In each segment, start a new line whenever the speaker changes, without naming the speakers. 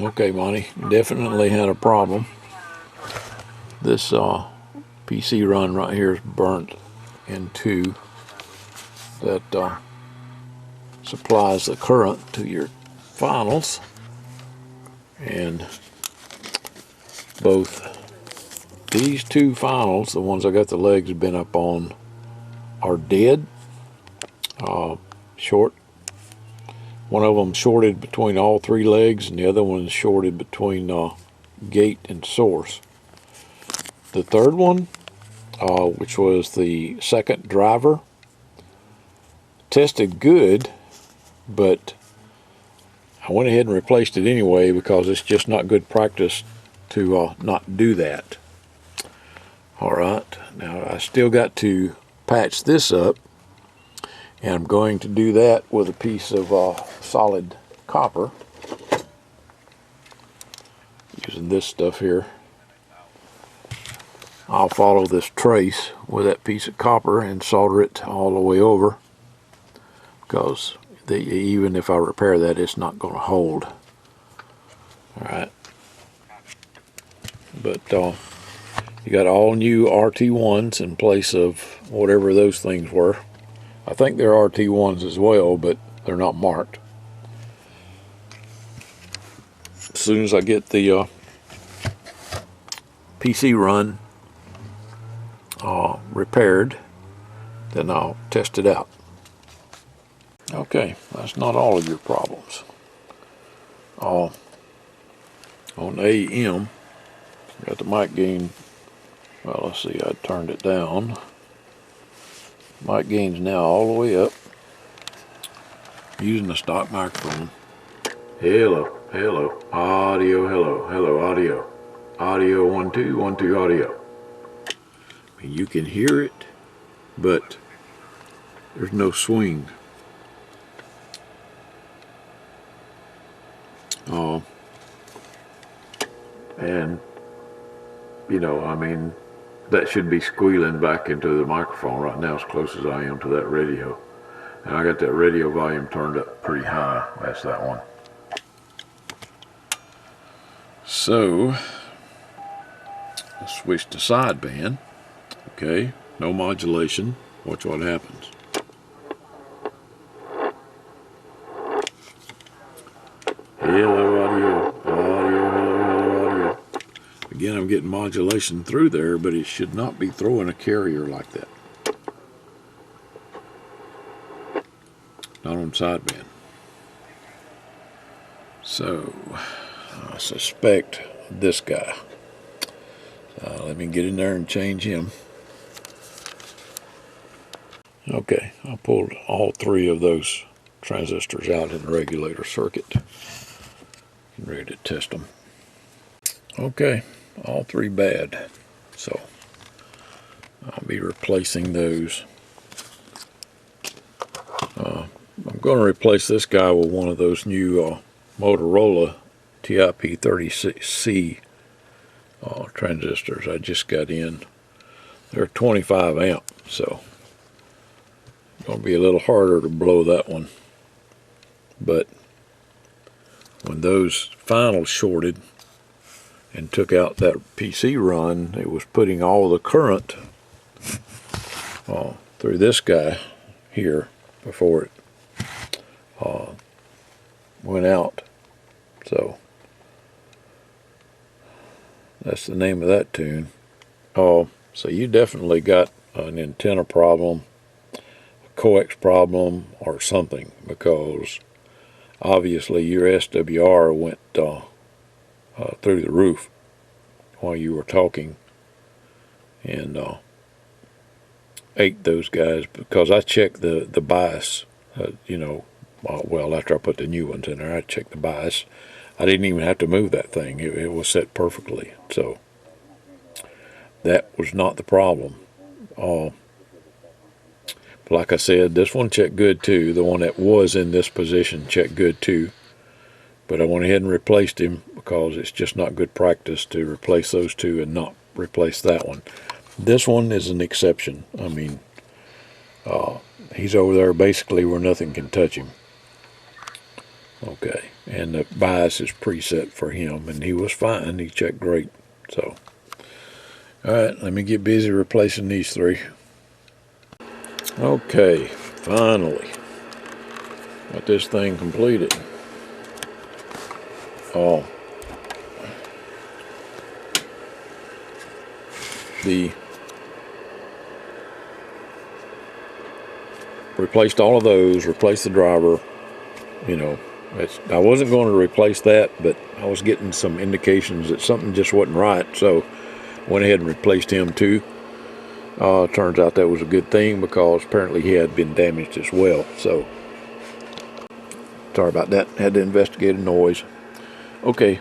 Okay, Monty, definitely had a problem. This PC run right here is burnt in two that supplies the current to your finals, and both these two finals, the ones I got the legs bent up on, are dead, short. One of them shorted between all three legs, and the other one is shorted between gate and source. The third one, which was the second driver, tested good, but I went ahead and replaced it anyway because it's just not good practice to not do that. Alright, now I still got to patch this up, and I'm going to do that with a piece of solid copper using this stuff here. I'll follow this trace with that piece of copper and solder it all the way over, because even if I repair that, it's not going to hold. Alright, but you got all new RT1s in place of whatever those things were. I think they're RT1s as well, but they're not marked. As soon as I get the PC run repaired, then I'll test it out. Okay, that's not all of your problems. On AM, got the mic gain. Well, let's see, I turned it down. Mic gain's now all the way up. Using the stock microphone. Hello, hello, audio, hello, audio. Audio 1 2 1 2 audio. I mean, you can hear it, but there's no swing. And you know, I mean, that should be squealing back into the microphone right now, as close as I am to that radio. And I got that radio volume turned up pretty high. That's that one. So, let's switch to sideband. Okay, no modulation. Watch what happens. Hello, audio. Audio, hello, audio. Again, I'm getting modulation through there, but it should not be throwing a carrier like that. Not on sideband. So, I suspect this guy. Let me get in there and change him. Okay, I pulled all three of those transistors out in the regulator circuit. I'm ready to test them. Okay, all three bad. So, I'll be replacing those. I'm going to replace this guy with one of those new Motorola TIP30C transistors I just got in. They're 25 amp, so it's going to be a little harder to blow that one. But when those finals shorted and took out that PC run, it was putting all the current through this guy here before it went out. So that's the name of that tune. So you definitely got an antenna problem, a coax problem, or something, because obviously your SWR went through the roof while you were talking, and ate those guys, because I checked the bias, you know, well, after I put the new ones in there, I checked the bias. I didn't even have to move that thing. It was set perfectly. So that was not the problem. But like I said, this one checked good too. The one that was in this position checked good too. But I went ahead and replaced him, because it's just not good practice to replace those two and not replace that one. This one is an exception. I mean, he's over there basically where nothing can touch him. Okay, and the bias is preset for him, and he was fine. He checked great. So, all right, let me get busy replacing these three. Okay, finally got this thing completed. Replaced all of those, replaced the driver. You know, I wasn't going to replace that, but I was getting some indications that something just wasn't right, so went ahead and replaced him too. Turns out that was a good thing, because apparently he had been damaged as well. So sorry about that. Had to investigate a noise. Okay,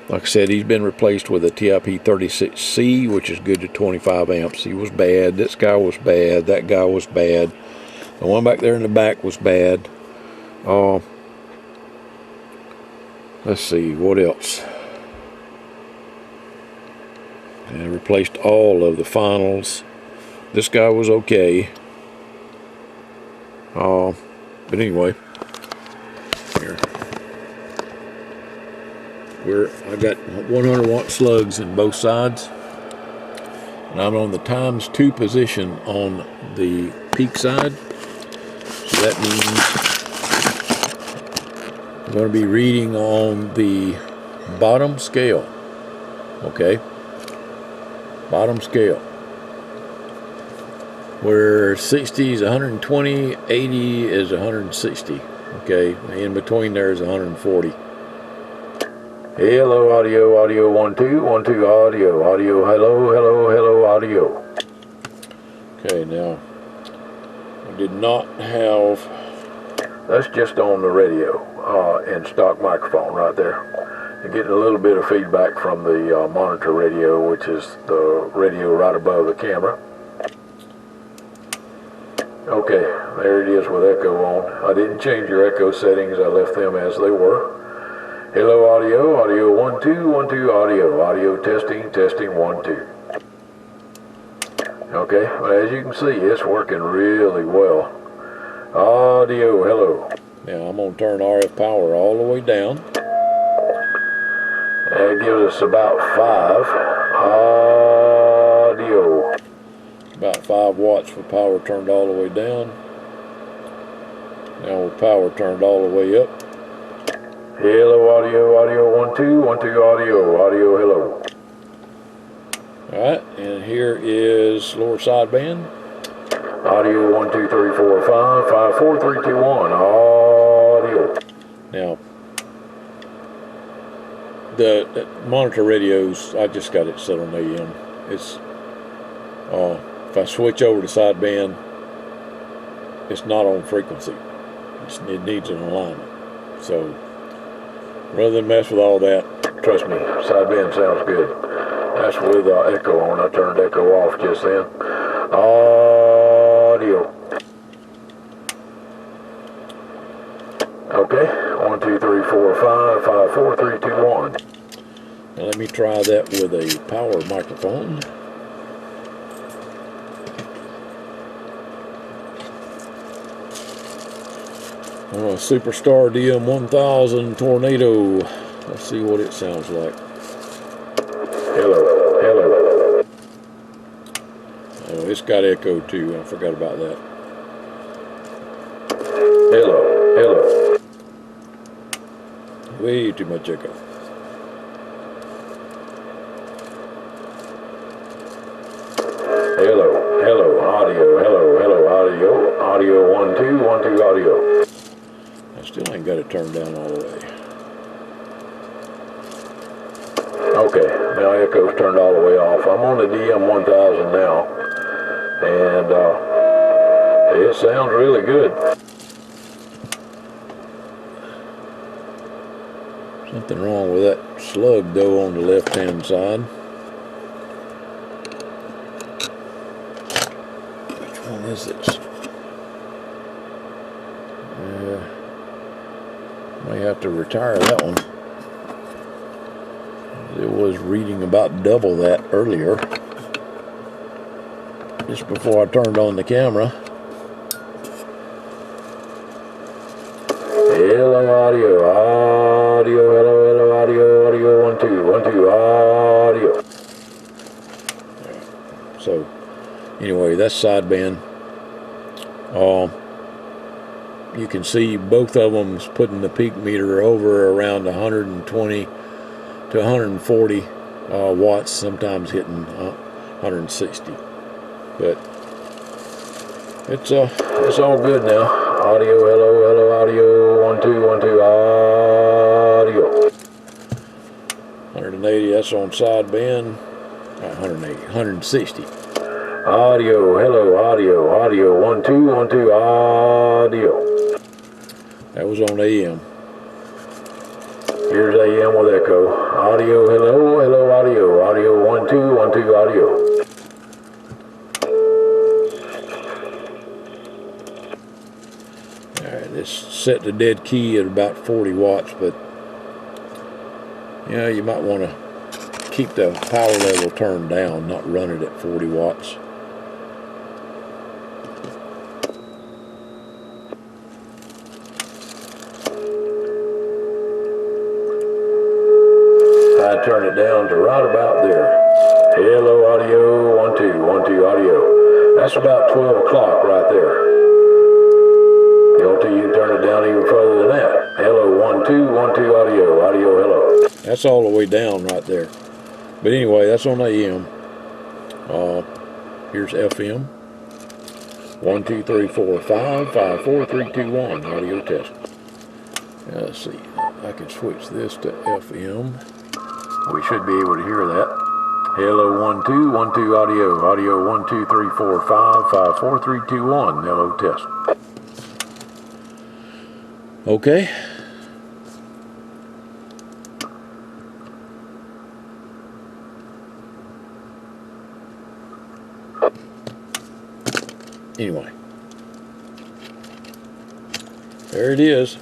like I said, he's been replaced with a TIP36C, which is good to 25 amps. He was bad. This guy was bad. That guy was bad. The one back there in the back was bad. Let's see, what else? And replaced all of the finals. This guy was okay. But anyway, here. I got 100 watt slugs in both sides, and I'm on the ×2 position on the peak side, so that means I'm going to be reading on the bottom scale. Okay, bottom scale, where 60 is 120, 80 is 160. Okay, in between there is 140. Hello, audio, audio, 1 2 1 2, audio, audio, hello, hello, hello, audio. Okay, now I did not have. That's just on the radio and stock microphone right there. You're getting a little bit of feedback from the monitor radio, which is the radio right above the camera. Okay, there it is with echo on. I didn't change your echo settings. I left them as they were. Hello, audio, audio, 1 2 1 2, audio, audio, testing, testing, 1 2. Okay, well, as you can see, it's working really well. Audio, hello. Now I'm going to turn RF power all the way down. That gives us about 5. Audio. About 5 watts for power turned all the way down. Now with power turned all the way up. Hello, audio, audio, 1 2 1 2, audio, audio, hello. Alright, and here is lower sideband. Audio 1 2 3 4 5 5 4 3 2 1. Audio. Now, the monitor radios, I just got it set on AM. It's if I switch over to sideband, it's not on frequency. It needs an alignment. So rather than mess with all that, trust me, sideband sounds good. That's with echo on. I turned echo off just then. Audio. Okay, 1 2 3 4 5 5 4 3 2 1. Now let me try that with a power microphone. Superstar DM1000 Tornado. Let's see what it sounds like. Hello, hello. Oh, it's got echo too. I forgot about that. Hello, hello. Way too much echo. Hello, hello, audio, hello, hello, audio, audio, 1 2 1 2, audio. Still ain't got it turned down all the way. Okay, now echo's turned all the way off. I'm on the DM1000 now, and it sounds really good. Something wrong with that slug though on the left-hand side. Which one is this? May have to retire that one. It was reading about double that earlier, just before I turned on the camera. anyway, that's sideband. You can see both of them's putting the peak meter over around 120 to 140 watts, sometimes hitting 160. But it's all good now. Audio, hello, audio, 1 2 1 2, audio. 180, that's on sideband. 180, 160. Audio, hello, audio, 1 2 1 2, audio. That was on AM. Here's AM with echo. Audio, hello, audio, 1 2 1 2, audio. Alright, this set the dead key at about 40 watts, but you know, you might want to keep the power level turned down, not run it at 40 watts. I turn it down to right about there. Hello, audio, 1 2 1 2, audio. That's about 12 o'clock right there. You can turn it down even further than that. Hello, 1 2 1 2, audio, hello. That's all the way down right there. But anyway, that's on AM. Here's FM. 1 2 3 4 5 5 4 3 2 1. Audio test. Now, let's see. I can switch this to FM. We should be able to hear that. Hello, 1 2 1 2, audio, 1 2 3 4 5 5 4 3 2 1. Hello test. Okay. Anyway, there it is.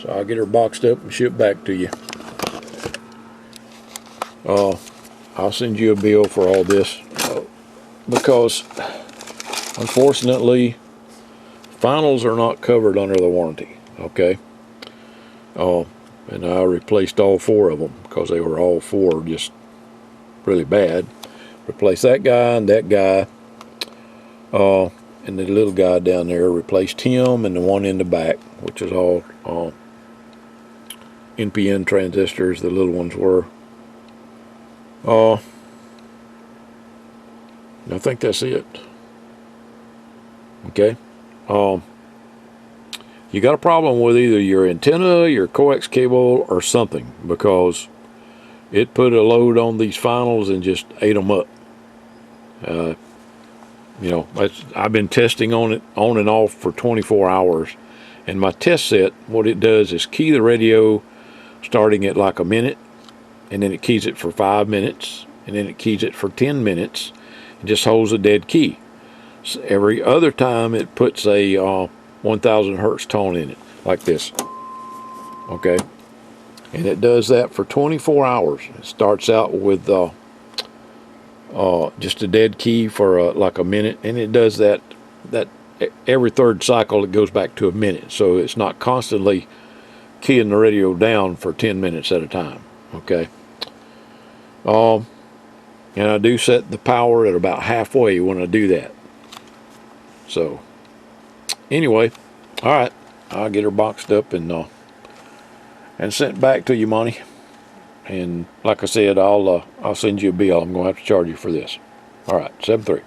So I'll get her boxed up and ship back to you. I'll send you a bill for all this because unfortunately finals are not covered under the warranty. Okay. And I replaced all 4 of them because they were all 4 just really bad. Replaced that guy and that guy. And the little guy down there, replaced him and the one in the back, which is all NPN transistors, the little ones were. I think that's it. Okay. You got a problem with either your antenna, your coax cable, or something, because it put a load on these finals and just ate them up. You know, I've been testing on it on and off for 24 hours, and my test set, what it does is key the radio starting at like a minute, and then it keys it for 5 minutes, and then it keys it for 10 minutes, and just holds a dead key. So every other time it puts a 1000 hertz tone in it, like this. Okay, and it does that for 24 hours. It starts out with just a dead key for like a minute, and it does that every third cycle. It goes back to a minute, so it's not constantly keying the radio down for 10 minutes at a time. Okay. And I do set the power at about halfway when I do that. So anyway, all right, I'll get her boxed up and sent back to you, Monty. And like I said, I'll send you a bill. I'm gonna have to charge you for this. All right, 7-3.